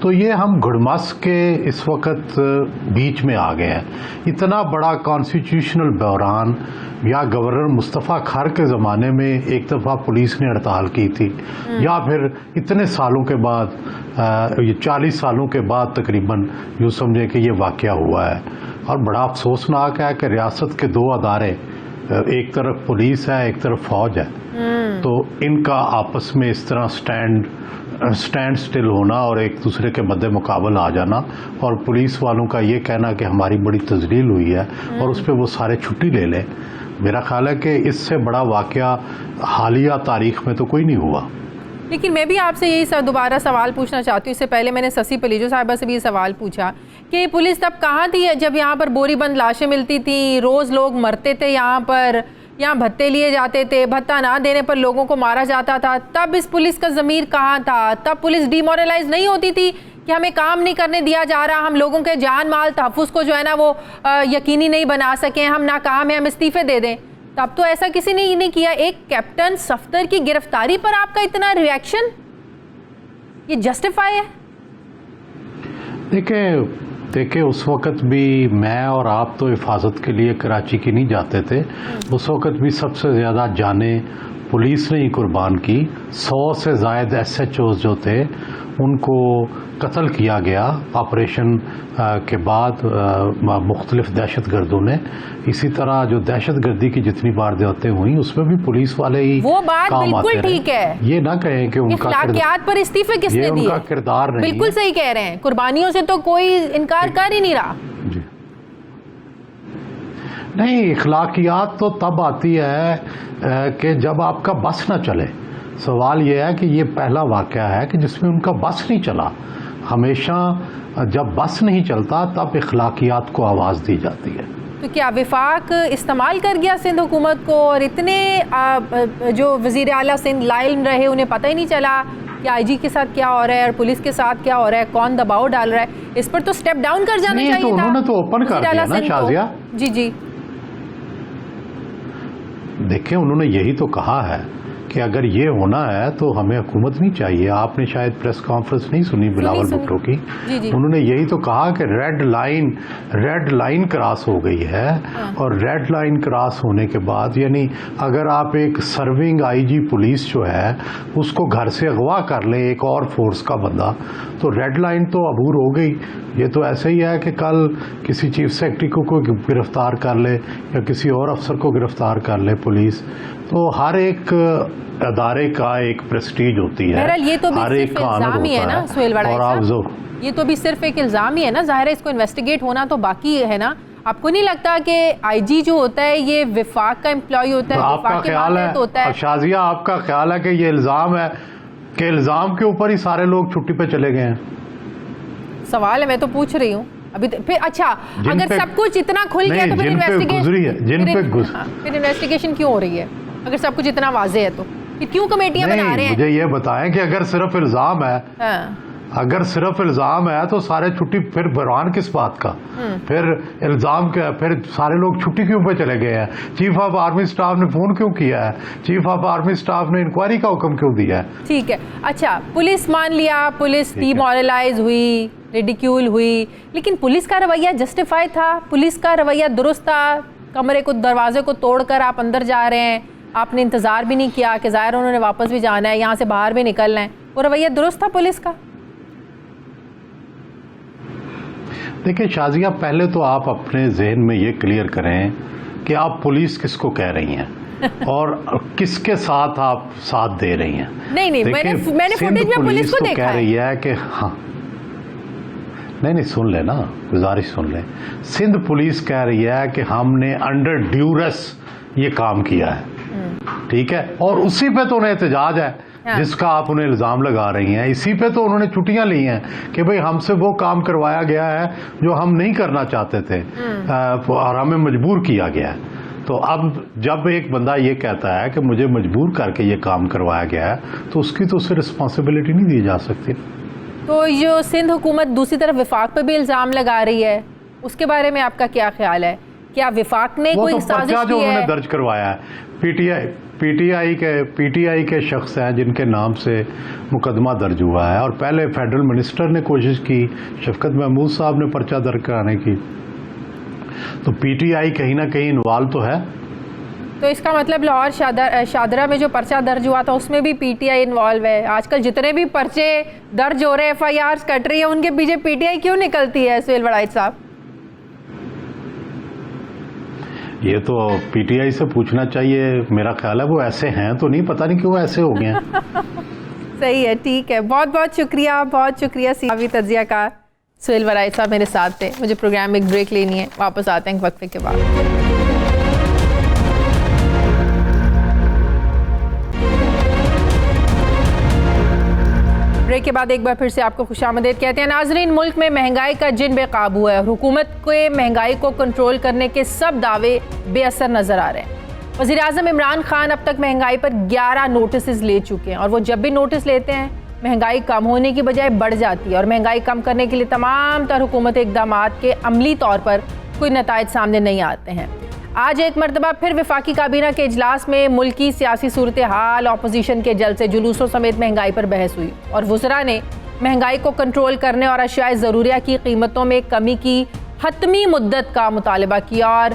तो ये हम घड़मस के इस वक्त बीच में आ गए हैं। इतना बड़ा कॉन्स्टिट्यूशनल बहरान, या गवर्नर मुस्तफ़ा खर के ज़माने में एक दफ़ा पुलिस ने हड़ताल की थी, या फिर इतने सालों के बाद, ये 40 सालों के बाद तकरीबन यूँ समझें कि ये वाक़या हुआ है। और बड़ा अफसोसनाक है कि रियासत के दो अदारे, एक तरफ पुलिस है, एक तरफ फौज है, तो इनका आपस में इस तरह स्टैंड स्टिल होना और एक दूसरे के मद्दे मुकाबल आ जाना, और पुलिस वालों का ये कहना कि हमारी बड़ी तजलील हुई है और उस पर वो सारे छुट्टी ले लें, मेरा ख्याल है कि इससे बड़ा वाक़या हालिया तारीख में तो कोई नहीं हुआ। लेकिन मैं भी आपसे यही दोबारा सवाल पूछना चाहती हूँ। इससे पहले मैंने ससी पलेजो साहिबा से भी ये सवाल पूछा कि पुलिस तब कहाँ थी जब यहाँ पर बोरी बंद लाशें मिलती थी, रोज़ लोग मरते थे यहाँ पर, यहाँ भत्ते लिए जाते थे, भत्ता ना देने पर लोगों को मारा जाता था, तब इस पुलिस का ज़मीर कहाँ था? तब पुलिस डिमोरलाइज नहीं होती थी कि हमें काम नहीं करने दिया जा रहा, हम लोगों के जान माल तहफ़्फ़ुज़ को जो है ना वो यकीनी नहीं बना सकें, हम नाकाम हैं, हम इस्तीफ़े दे दें? तब तो ऐसा किसी ने ही नहीं किया। एक कैप्टन सफदर की गिरफ्तारी पर आपका इतना रिएक्शन, ये जस्टिफाई है? देखिए उस वक़्त भी मैं और आप तो हिफाजत के लिए कराची की नहीं जाते थे। उस वक़्त भी सबसे ज़्यादा जानें पुलिस ने ही कुर्बान की। 100 से ज़ायद SHOs जो थे उनको कत्ल किया गया ऑपरेशन के बाद मुख्तलिफ दहशत गर्दों ने। इसी तरह जो दहशत गर्दी की जितनी वारदातें हुई उसमें भी पुलिस वाले ही वो बात काम आते बिल्कुल ठीक है। ये ना कहें कि उनका इख्लाकियात पर इस्तीफे किसने दिए, उनका किरदार नहीं बिल्कुल सही कह रहे हैं। कुर्बानियों से तो कोई इनकार कर ही नहीं रहा। जी नहीं, इख्लाकियात तो तब आती है कि जब आपका बस ना चले। सवाल यह है कि ये पहला वाक़या है कि जिसमें उनका बस नहीं चला। हमेशा जब बस नहीं चलता तब इख्लाकियात को आवाज़ दी जाती है। तो क्या विफाक इस्तेमाल कर गया सिंध हुकूमत को, और इतने जो वज़ीर आला सिंध लाइल रहे उन्हें पता ही नहीं चला कि IG के साथ क्या हो रहा है और पुलिस के साथ क्या हो रहा है, कौन दबाव डाल रहा है? इस पर तो स्टेप डाउन कर जाना चाहिए तो था। उन्होंने तो ओपन कर दिया ना शाजिया। जी जी, देखिए उन्होंने यही तो कहा है कि अगर ये होना है तो हमें हुकूमत नहीं चाहिए। आपने शायद प्रेस कॉन्फ्रेंस नहीं सुनी बिलावल भुट्टो की। जी। उन्होंने यही तो कहा कि रेड लाइन क्रॉस हो गई है। और रेड लाइन क्रॉस होने के बाद यानी अगर आप एक सर्विंग IG पुलिस जो है उसको घर से अगवा कर ले एक और फोर्स का बंदा, तो रेड लाइन तो अबूर हो गई। ये तो ऐसे ही है कि कल किसी चीफ सेक्रेटरी को गिरफ्तार कर ले या किसी और अफसर को गिरफ्तार कर ले पुलिस। तो हर एक अदारे का एक प्रेस्टीज होती है। ये तो भी हर एक का इल्जाम ही है ना सुहेल वड़ाई साहब, ये तो भी सिर्फ एक इल्जाम ही है ना। जाहिर है इसको इन्वेस्टिगेट होना तो बाकी है ना। आपको नहीं लगता कि IG जो होता है ये विफाक का एम्प्लॉय होता है? तो आपका ख्याल है होता है शाजिया, आपका ख्याल है कि ये इल्जाम है कि इल्जाम के ऊपर ही सारे लोग छुट्टी पे चले गए हैं? सवाल है, मैं तो पूछ रही हूँ अभी। फिर अच्छा, अगर सब कुछ इतना खुल गया तो फिर इन्वेस्टिगेशन क्यों हो रही है? अगर सब कुछ इतना वाजे है तो फिर क्यों कमेटियां बना रहे हैं? मुझे ये बताएं कि अगर सिर्फ इल्जाम है, अगर सिर्फ इल्जाम है तो सारे छुट्टी, फिर बरहान किस बात का? फिर इल्जाम क्या? फिर सारे लोग छुट्टी क्यों पे चले गए हैं? चीफ ऑफ आर्मी स्टाफ ने फोन क्यों किया है? चीफ ऑफ आर्मी स्टाफ ने इंक्वायरी का हुक्म क्यों दिया है? ठीक है, अच्छा पुलिस मान लिया, पुलिस डिमोरलाइज हुई, रिडिक्यूल हुई, लेकिन पुलिस का रवैया जस्टिफाई था, पुलिस का रवैया दुरुस्त था। कमरे को, दरवाजे को तोड़कर आप अंदर जा रहे हैं, आपने इंतजार भी नहीं किया कि ज़ाहिर उन्होंने वापस भी जाना है, यहाँ से बाहर भी निकलना है, वो रवैया दुरुस्त था पुलिस का। देखिए शाजिया, पहले तो आप अपने जहन में ये क्लियर करें कि आप पुलिस किसको कह रही हैं और किसके साथ आप साथ दे रही हैं। नहीं, मैंने फुटेज में पुलिस को देखा कह रही है कि हाँ, नहीं सुन ले ना, गुजारिश सुन ले। सिंध पुलिस कह रही है कि हमने अंडर ड्यूरेस ये काम किया है, ठीक है, और उसी पे तो उन्हें एहतजाज है जिसका आप उन्हें इल्ज़ाम लगा रही हैं। इसी पे तो उन्होंने छुट्टियां ली हैं कि भाई हमसे वो काम करवाया गया है जो हम नहीं करना चाहते थे और हमें मजबूर किया गया है। तो अब जब एक बंदा ये कहता है कि मुझे मजबूर करके ये काम करवाया गया है तो उसकी तो उसे रिस्पॉन्सिबिलिटी नहीं दी जा सकती। तो जो सिंध हुकूमत दूसरी तरफ विफाक पे भी इल्ज़ाम लगा रही है, उसके बारे में आपका क्या ख्याल है? क्या विफाक ने कोई साजिश की है? उन्होंने दर्ज करवाया है, पीटीआई के शख्स हैं जिनके नाम से मुकदमा दर्ज हुआ है, और पहले फेडरल मिनिस्टर ने कोशिश की, शफकत महमूद साहब ने पर्चा दर्ज कराने की, तो पीटीआई कहीं ना कहीं इन्वॉल्व तो है। तो इसका मतलब लाहौर शादरा में जो पर्चा दर्ज हुआ था उसमें भी पीटीआई इन्वॉल्व है। आजकल जितने भी पर्चे दर्ज हो रहे हैं, FIRs कट रही है, उनके पीछे पीटीआई क्यों निकलती है सुहेल वड़ाई साहब? ये तो पीटीआई से पूछना चाहिए, मेरा ख्याल है वो ऐसे हैं तो नहीं, पता नहीं क्यों ऐसे हो गए हैं। सही है, ठीक है, बहुत बहुत शुक्रिया सीवी तज्जियाकार सुहेल वड़ाई साहब मेरे साथ थे। मुझे प्रोग्राम में एक ब्रेक लेनी है, वापस आते हैं वक्फे के बाद। ब्रेक के बाद एक बार फिर से आपको खुशामदीद कहते हैं। नाजरीन, मुल्क में महंगाई का जिन बेकाबू है और हुकूमत के महंगाई को कंट्रोल करने के सब दावे बेअसर नजर आ रहे हैं। वज़ीर आज़म इमरान खान अब तक महंगाई पर 11 नोटिस ले चुके हैं और वो जब भी नोटिस लेते हैं महंगाई कम होने की बजाय बढ़ जाती है और महंगाई कम करने के लिए तमाम तर हुकूमती इक़दामात के अमली तौर पर कोई नताइज सामने नहीं आते हैं। आज एक मरतबा फिर वफाकी काबीना के इजलास में मुल्की सियासी सूरत हाल, अपोजिशन के जलसे जुलूसों समेत महंगाई पर बहस हुई और वज़रा ने महंगाई को कंट्रोल करने और अशियाए ज़रूरिया की कीमतों में कमी की हतमी मुद्दत का मुतालबा किया और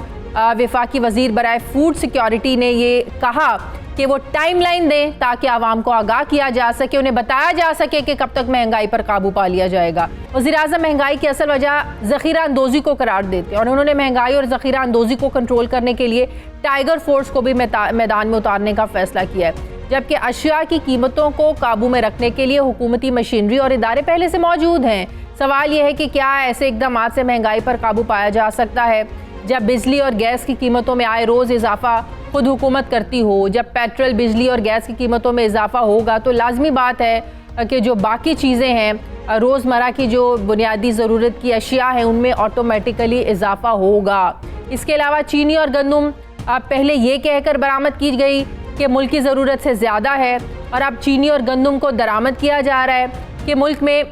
वफाकी वज़ीर बराए फूड सिक्योरिटी ने ये कहा कि वो टाइमलाइन दें ताकि आवाम को आगाह किया जा सके, उन्हें बताया जा सके कि कब तक महंगाई पर काबू पा लिया जाएगा। वज़ीर-ए-आज़म महंगाई की असल वजह ज़ख़ीरा अंदोज़ी को करार देते और उन्होंने महंगाई और ज़ख़ीरा अंदोज़ी को कंट्रोल करने के लिए टाइगर फोर्स को भी मैदान में उतारने का फैसला किया है, जबकि अशिया की कीमतों को काबू में रखने के लिए हुकूमती मशीनरी और इदारे पहले से मौजूद हैं। सवाल यह है कि क्या ऐसे इक़दाम से महंगाई पर काबू पाया जा सकता है? जब बिजली और गैस की कीमतों में आए रोज़ इजाफा खुद हुकूमत करती हो, जब पेट्रोल, बिजली और गैस की कीमतों में इजाफा होगा तो लाजमी बात है कि जो बाकी चीज़ें हैं, रोज़मर्रा की जो बुनियादी ज़रूरत की अशिया हैं, उनमें ऑटोमेटिकली इजाफा होगा। इसके अलावा चीनी और गंदम पहले ये कहकर बरामद की गई कि मुल्क की ज़रूरत से ज़्यादा है और अब चीनी और गंदम को दरामद किया जा रहा है कि मुल्क में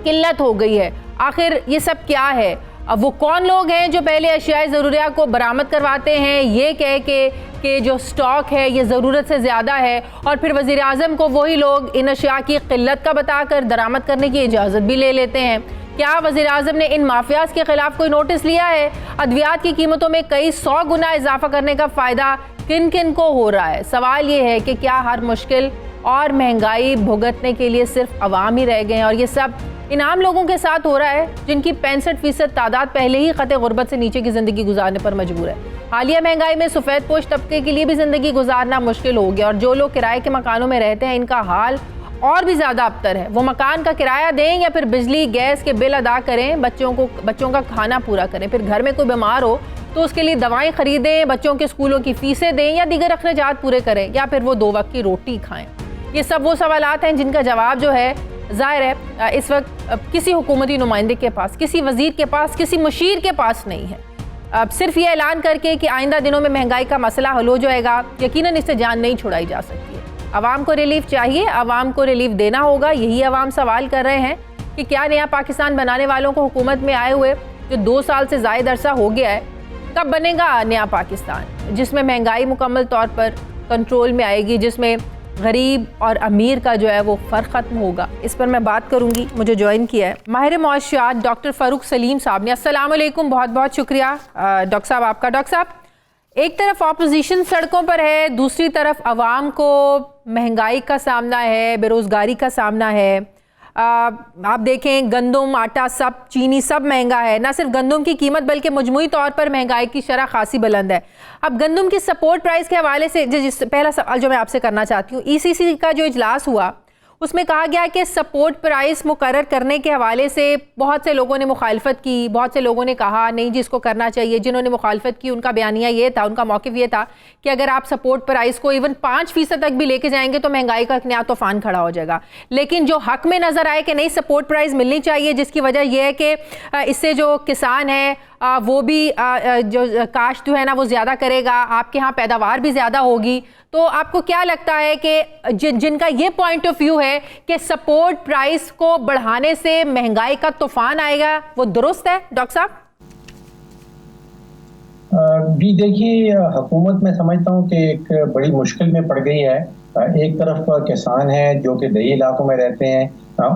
किल्लत हो गई है। आखिर ये सब क्या है? अब वो कौन लोग हैं जो पहले अशियाए ज़रूरिया को बरामद करवाते हैं ये कह के जो स्टॉक है ये ज़रूरत से ज़्यादा है, और फिर वज़ीर आज़म को वही लोग इन अशिया की किल्लत का बताकर दरामद करने की इजाज़त भी ले लेते हैं? क्या वज़ीर आज़म ने इन माफियाज़ के ख़िलाफ़ कोई नोटिस लिया है? अद्वियात की कीमतों में कई 100 गुना इजाफा करने का फ़ायदा किन किन को हो रहा है? सवाल ये है कि क्या हर मुश्किल और महंगाई भुगतने के लिए सिर्फ अवाम ही रह गए हैं और ये सब इन आम लोगों के साथ हो रहा है जिनकी 65% तादाद पहले ही ख़त गुर्बत से नीचे की ज़िंदगी गुजारने पर मजबूर है। हालिया महंगाई में सफ़ेद पोश तबके के लिए भी ज़िंदगी गुजारना मुश्किल हो गया और जो लोग किराए के मकानों में रहते हैं इनका हाल और भी ज़्यादा अबतर है। वो मकान का किराया दें या फिर बिजली गैस के बिल अदा करें, बच्चों का खाना पूरा करें, फिर घर में कोई बीमार हो तो उसके लिए दवाएँ ख़रीदें, बच्चों के स्कूलों की फ़ीसें दें या दीगर अखराजात पूरे करें, या फिर वो 2 वक्त की रोटी खाएँ। ये सब वो सवालात हैं जिनका जवाब जो है ज़ाहिर है इस वक्त किसी हुकूमती नुमाइंदे के पास, किसी वज़ीर के पास, किसी मुशीर के पास नहीं है। अब सिर्फ ये ऐलान करके कि आइंदा दिनों में महंगाई का मसला हल हो जाएगा, यकीनन इससे जान नहीं छुड़ाई जा सकती है। आवाम को रिलीफ चाहिए, आवाम को रिलीफ देना होगा। यही आवाम सवाल कर रहे हैं कि क्या नया पाकिस्तान बनाने वालों को हुकूमत में आए हुए जो 2 साल से ज़ायद अरसा हो गया है, कब बनेगा नया पाकिस्तान जिसमें महंगाई मुकम्मल तौर पर कंट्रोल में आएगी, जिसमें गरीब और अमीर का जो है वो फ़र्क ख़त्म होगा? इस पर मैं बात करूंगी। मुझे ज्वाइन किया है माहिर मुआशियात डॉक्टर फ़ारूक सलीम साहब ने। अस्सलाम वालेकुम, बहुत बहुत शुक्रिया डॉक्टर साहब आपका। डॉक्टर साहब, एक तरफ ऑपोजिशन सड़कों पर है, दूसरी तरफ आवाम को महंगाई का सामना है, बेरोज़गारी का सामना है। आप देखें गंदम, आटा, सब चीनी सब महंगा है। ना सिर्फ गंदम की कीमत बल्कि मजमूई तौर पर महंगाई की शरह खासी बुलंद है। अब गंदम की सपोर्ट प्राइस के हवाले से पहला सवाल जो मैं आपसे करना चाहती हूँ, ECC का जो इजलास हुआ उसमें कहा गया कि सपोर्ट प्राइस मुकर्रर करने के हवाले से बहुत से लोगों ने मुखालफत की, बहुत से लोगों ने कहा नहीं जिसको करना चाहिए। जिन्होंने मुखालफत की उनका बयानिया ये था, उनका मौक़िफ़ ये था कि अगर आप सपोर्ट प्राइस को इवन 5% तक भी लेके जाएंगे तो महंगाई का एक नया तूफान खड़ा हो जाएगा। लेकिन जो हक में नज़र आए कि नहीं सपोर्ट प्राइस मिलनी चाहिए, जिसकी वजह यह है कि इससे जो किसान है वो भी जो काश्त जो है ना वो ज़्यादा करेगा, आपके यहाँ पैदावार भी ज़्यादा होगी। तो आपको क्या लगता है कि जिनका ये पॉइंट ऑफ व्यू है कि सपोर्ट प्राइस को बढ़ाने से महंगाई का तूफान आएगा, वो दुरुस्त है डॉक्टर साहब? जी देखिए, हुकूमत मैं समझता हूँ कि एक बड़ी मुश्किल में पड़ गई है। एक तरफ किसान हैं जो कि दही इलाकों में रहते हैं,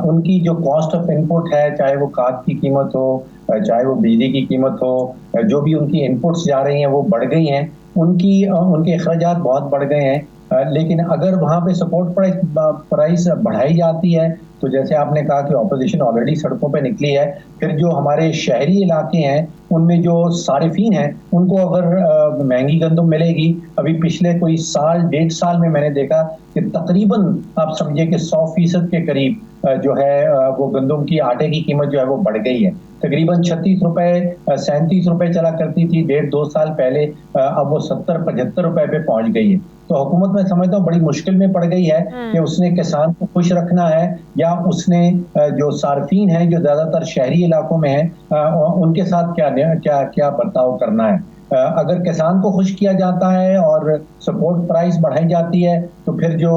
उनकी जो कॉस्ट ऑफ इनपुट है, चाहे वो खाद की कीमत हो, चाहे वो बिजली की कीमत हो, जो भी उनकी इनपुट्स जा रही हैं वो बढ़ गई हैं, उनके अखराजात बहुत बढ़ गए हैं। लेकिन अगर वहाँ पे सपोर्ट प्राइस बढ़ाई जाती है तो जैसे आपने कहा कि ऑपोजिशन ऑलरेडी सड़कों पे निकली है, फिर जो हमारे शहरी इलाके हैं उनमेन जो सारिफीन हैं उनको अगर महंगी गंदम मिलेगी, अभी पिछले कोई साल 1.5 साल में मैंने देखा कि तकरीबन आप समझिए कि 100% के करीब जो है वो गंदम की आटे की कीमत जो है वो बढ़ गई है। तकरीबन 36 रुपए 37 रुपए चला करती थी 1.5-2 साल पहले, अब वो 70-75 रुपए पे पहुंच गई है। तो हुकूमत में समझता हूँ बड़ी मुश्किल में पड़ गई है कि उसने किसान को खुश रखना है या उसने जो सार्फिन हैं जो ज्यादातर शहरी इलाकों में हैं उनके साथ क्या बर्ताव करना है। अगर किसान को खुश किया जाता है और सपोर्ट प्राइस बढ़ाई जाती है तो फिर जो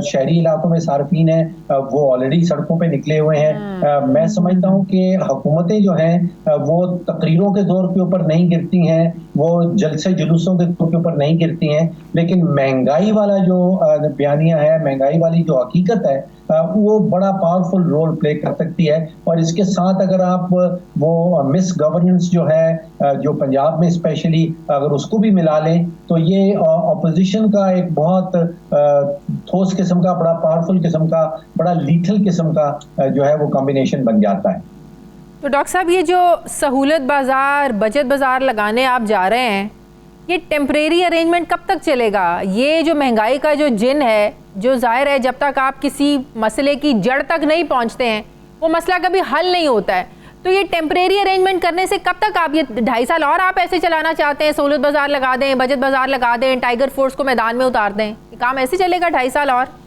शहरी इलाकों में सार्फिन हैं वो ऑलरेडी सड़कों पे निकले हुए हैं। मैं समझता हूँ कि हुकूमतें जो हैं वो तकरीरों के दौर के ऊपर नहीं गिरती हैं, वो जलसे जुलूसों के दौर के ऊपर नहीं गिरती हैं, लेकिन महंगाई वाला जो बयानिया है, महंगाई वाली जो हकीकत है वो बड़ा पावरफुल रोल प्ले कर सकती है। और इसके साथ अगर आप वो मिस गवर्नेंस जो है जो पंजाब में स्पेशली अगर उसको भी मिला लें तो ये ऑपोजिशन का एक बहुत ठोस किस्म का, बड़ा पावरफुल किस्म का, बड़ा लीथल किस्म का जो है वो कॉम्बिनेशन बन जाता है। तो डॉक्टर साहब, ये जो सहूलत बाज़ार, बचत बाज़ार लगाने आप जा रहे हैं, ये टेम्परेरी अरेंजमेंट कब तक चलेगा? ये जो महंगाई का जो जिन है, जो जाहिर है जब तक आप किसी मसले की जड़ तक नहीं पहुंचते हैं वो मसला कभी हल नहीं होता है। तो ये टेम्परेरी अरेंजमेंट करने से कब तक आप, ये 2.5 साल और आप ऐसे चलाना चाहते हैं? सहूलत बाज़ार लगा दें, बचत बाज़ार लगा दें, टाइगर फोर्स को मैदान में उतार दें, ये काम ऐसे चलेगा 2.5 साल और?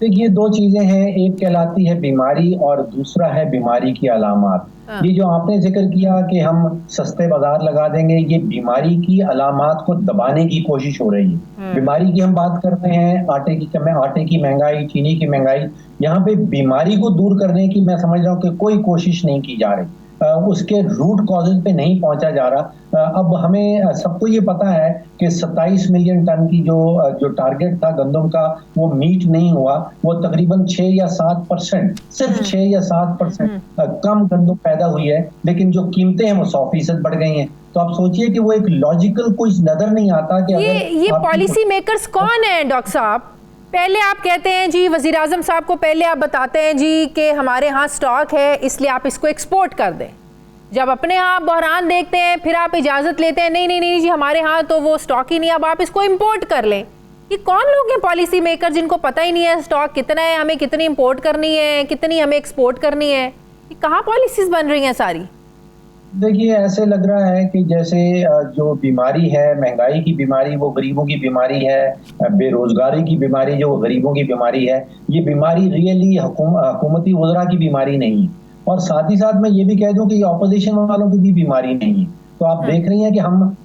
देखिए, दो चीजें हैं, एक कहलाती है बीमारी और दूसरा है बीमारी की अलामात। ये जो आपने जिक्र किया कि हम सस्ते बाजार लगा देंगे, ये बीमारी की अलामात को दबाने की कोशिश हो रही है। बीमारी की हम बात करते हैं, आटे की महंगाई, चीनी की महंगाई, यहाँ पे बीमारी को दूर करने की मैं समझ रहा हूँ कि कोई कोशिश नहीं की जा रही, उसके रूट कॉजेज पे नहीं पहुंचा जा रहा। अब हमें सबको ये पता है कि 27 मिलियन टन की जो टारगेट था गंदम का वो मीट नहीं हुआ। वो तकरीबन 6 या 7%, सिर्फ 6 या 7% कम गंदम पैदा हुई है, लेकिन जो कीमतें हैं वो 100% बढ़ गई हैं। तो आप सोचिए कि वो एक लॉजिकल कुछ नजर नहीं आता कि ये पॉलिसी मेकर्स कौन है डॉक्टर साहब? पहले आप कहते हैं जी, वजीर आजम साहब को पहले आप बताते हैं जी कि हमारे यहाँ स्टॉक है इसलिए आप इसको एक्सपोर्ट कर दें। जब अपने यहाँ बहरान देखते हैं फिर आप इजाज़त लेते हैं, नहीं नहीं नहीं जी हमारे यहाँ तो वो स्टॉक ही नहीं, अब आप इसको इम्पोर्ट कर लें। ये कौन लोग हैं पॉलिसी मेकर जिनको पता ही नहीं है स्टॉक कितना है, हमें कितनी इम्पोर्ट करनी है, कितनी हमें एक्सपोर्ट करनी है? ये कहाँ पॉलिसीज बन रही हैं सारी? देखिए, ऐसे लग रहा है कि जैसे जो बीमारी है, महंगाई की बीमारी, वो गरीबों की बीमारी है, बेरोजगारी की बीमारी जो गरीबों की बीमारी है, ये बीमारी रियली हुकूमती वज़रा की बीमारी नहीं है। और साथ ही साथ मैं ये भी कह दूं कि ये ऑपोजिशन वालों की भी बीमारी नहीं है। तो आप देख रही हैं कि हम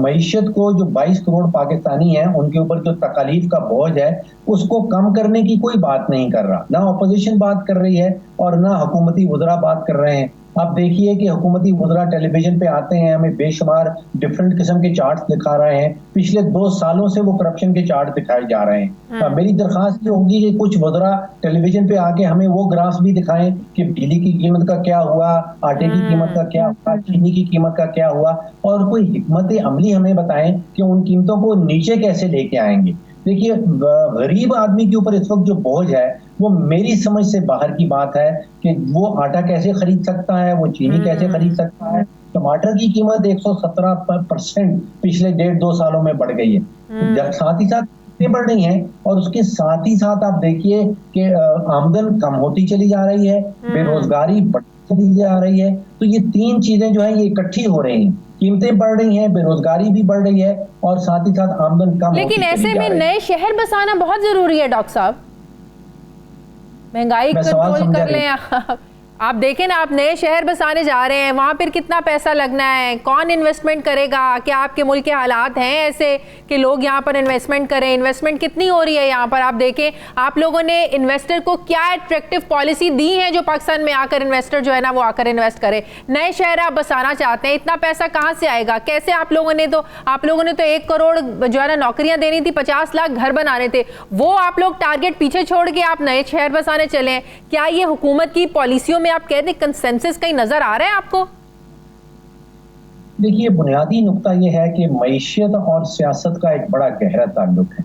मईशत को, जो 22 करोड़ पाकिस्तानी हैं, उनके ऊपर जो तकालीफ का बोझ है उसको कम करने की कोई बात नहीं कर रहा। ना ऑपोजिशन बात कर रही है और ना हुकूमती वज़रा बात कर रहे हैं। आप देखिए कि हुकूमती वज़रा टेलीविजन पे आते हैं, हमें बेशुमार डिफरेंट किस्म के चार्ट्स दिखा रहे हैं। पिछले 2 सालों से वो करप्शन के चार्ट दिखाए जा रहे हैं। मेरी दरख्वास्त ये होगी कि कुछ वज़रा टेलीविजन पे आके हमें वो ग्राफ्स भी दिखाएं कि बिजली की कीमत का क्या हुआ, आटे की कीमत का क्या हुआ, चीनी की कीमत का क्या हुआ, और कोई हिकमत अमली हमें बताएं कि उन कीमतों को नीचे कैसे लेके आएंगे। देखिए, गरीब आदमी के ऊपर इस वक्त जो बोझ है वो मेरी समझ से बाहर की बात है कि वो आटा कैसे खरीद सकता है, वो चीनी कैसे खरीद सकता है। टमाटर की कीमत 117% पिछले 1.5-2 सालों में बढ़ गई है। जब साथ ही साथ बढ़ रही हैं और उसके साथ ही साथ आप देखिए कि आमदन कम होती चली जा रही है, बेरोजगारी बढ़ती चली जा रही है। तो ये 3 चीजें जो है ये इकट्ठी हो रही हैं, कीमतें बढ़ रही हैं, बेरोजगारी भी बढ़ रही है और साथ ही साथ आमदन कम। लेकिन ऐसे में नए शहर बसाना बहुत जरूरी है डॉक्टर साहब, महंगाई कंट्रोल कर लें आप देखें ना, आप नए शहर बसाने जा रहे हैं, वहाँ पर कितना पैसा लगना है, कौन इन्वेस्टमेंट करेगा? क्या आपके मुल्क के हालात हैं ऐसे कि लोग यहाँ पर इन्वेस्टमेंट करें? इन्वेस्टमेंट कितनी हो रही है यहाँ पर? आप देखें, आप लोगों ने इन्वेस्टर को क्या अट्रैक्टिव पॉलिसी दी है जो पाकिस्तान में आकर इन्वेस्टर जो है ना वो आकर इन्वेस्ट करे। नए शहर आप बसाना चाहते हैं, इतना पैसा कहाँ से आएगा? कैसे? आप लोगों ने तो 1 करोड़ जो है ना नौकरियाँ देनी थी, 50 लाख घर बनाने थे, वो आप लोग टारगेट पीछे छोड़ के आप नए शहर बसाने चले। क्या ये हुकूमत की पॉलिसियों में आप कहते कंसेंसस कहीं नजर आ रहा है आपको? देखिए, बुनियादी नुक्ता यह है कि मईशत और सियासत का एक बड़ा गहरा ताल्लुक है।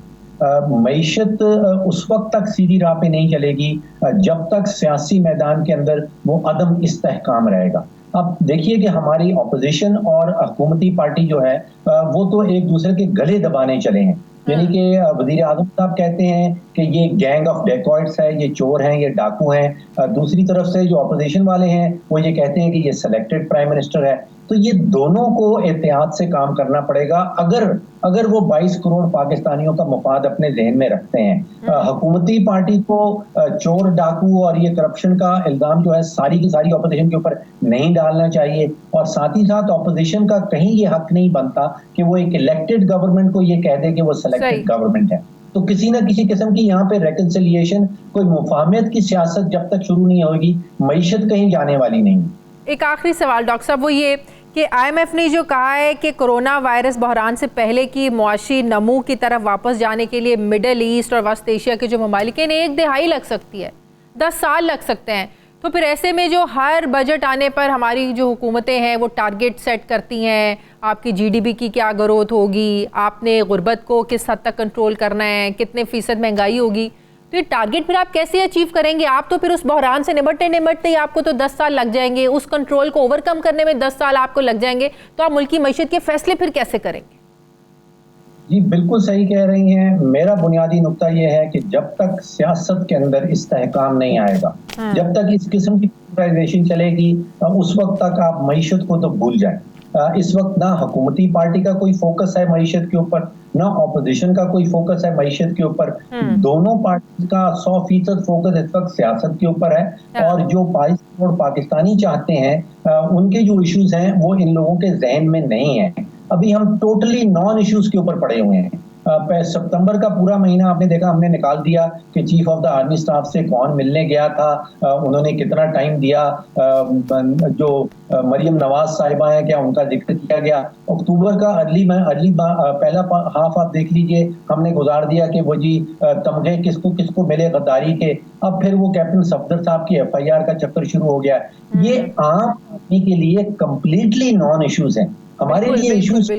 मईशत उस वक्त तक सीधी राह पे नहीं चलेगी जब तक सियासी मैदान के अंदर वो अदम इस्तेहकाम रहेगा। अब देखिए कि हमारी ऑपोजिशन और हुकूमती पार्टी जो है वो तो एक दूसरे के गले दबाने चले हैं। यानी कि वजीर आजम साहब कहते हैं कि ये गैंग ऑफ डेकॉइट्स है, ये चोर हैं, ये डाकू हैं। दूसरी तरफ से जो अपोजिशन वाले हैं वो ये कहते हैं कि ये सिलेक्टेड प्राइम मिनिस्टर है। तो ये दोनों को एहतियात से काम करना पड़ेगा अगर वो 22 करोड़ पाकिस्तानियों का मफाद अपने जहन में रखते हैं। हुकूमती पार्टी को चोर, डाकू और ये करप्शन का इल्जाम जो है सारी की सारी ऑपोजिशन के ऊपर नहीं डालना चाहिए। और साथ ही साथ ऑपोजिशन का कहीं ये हक नहीं बनता कि वो एक इलेक्टेड गवर्नमेंट को ये कह दे कि वो सिलेक्टेड गवर्नमेंट है। तो किसी ना किसी किस्म की यहाँ पे रेकंसिलिएशन, कोई मुफाहमत की सियासत जब तक शुरू नहीं होगी, मईशत कहीं जाने वाली नहीं। एक आखिरी सवाल डॉक्टर साहब, वो ये कि IMF ने जो कहा है कि कोरोना वायरस बहरान से पहले की मुआशी नमू की तरफ वापस जाने के लिए मिडल ईस्ट और वेस्ट एशिया के जो ममालिक हैं 1 दिहाई लग सकती है, 10 साल लग सकते हैं। तो फिर ऐसे में जो हर बजट आने पर हमारी जो हुकूमतें हैं वो टारगेट सेट करती हैं, आपकी GDP की क्या ग्रोथ होगी, आपने गुर्बत को किस हद तक कंट्रोल करना है, कितने फ़ीसद महंगाई होगी, तो ये टारगेट फिर आप कैसे अचीव करेंगे? आप तो फिर उस बहरान से निपटते ही आपको तो 10 साल लग जाएंगे, उस कंट्रोल को ओवरकम करने में 10 साल आपको लग जाएंगे, तो आप मुल्क की मईशत के फैसले फिर कैसे करेंगे? जी बिल्कुल सही कह रही हैं। मेरा बुनियादी नुक्ता यह है कि जब तक सियासत के अंदर इस्तेहकाम नहीं आएगा, जब तक इस किस्म की पॉलराइजेशन चलेगी, उस वक्त तक आप मईशत को तो भूल जाएं। इस वक्त ना हुकूमती पार्टी का कोई फोकस है मईशत के ऊपर, ना ऑपोजिशन का कोई फोकस है मईशत के ऊपर। दोनों पार्टी का 100% फोकस इस वक्त सियासत के ऊपर है। और जो 22 करोड़ पाकिस्तानी चाहते हैं, उनके जो इश्यूज हैं वो इन लोगों के जहन में नहीं है। अभी हम टोटली नॉन इश्यूज के ऊपर पड़े हुए हैं। सितंबर का पूरा महीना आपने देखा, हमने निकाल दिया कि chief of the army staff से कौन मिलने गया था, उन्होंने कितना टाइम दिया, जो मरियम नवाज साहिबा हैं क्या उनका जिक्र किया गया। अक्टूबर का पहला हाफ आप देख लीजिए, हमने गुजार दिया कि वो जी तमगे किसको मिले गद्दारी के। अब फिर वो कैप्टन सफदर साहब की FIR का चक्कर शुरू हो गया। ये आम आदमी के लिए कंप्लीटली नॉन इश्यूज हैं। हमारे लिए इश्यूज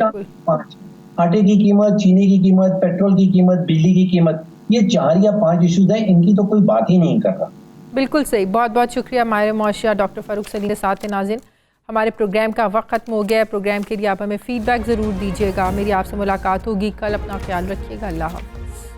आटे की कीमत, चीनी की कीमत, पेट्रोल की कीमत, बिजली की कीमत, ये 4 या 5 इश्यूज हैं, इनकी तो कोई बात ही नहीं कर रहा। बिल्कुल सही, बहुत बहुत शुक्रिया माहिर मुआशिया डॉक्टर फ़ारूक सलीम के साथ हैं। नाज़रीन, हमारे प्रोग्राम का वक्त ख़त्म हो गया है। प्रोग्राम के लिए आप हमें फ़ीडबैक ज़रूर दीजिएगा। मेरी आपसे मुलाकात होगी कल। अपना ख्याल रखिएगा। अल्लाह हाफ़िज़।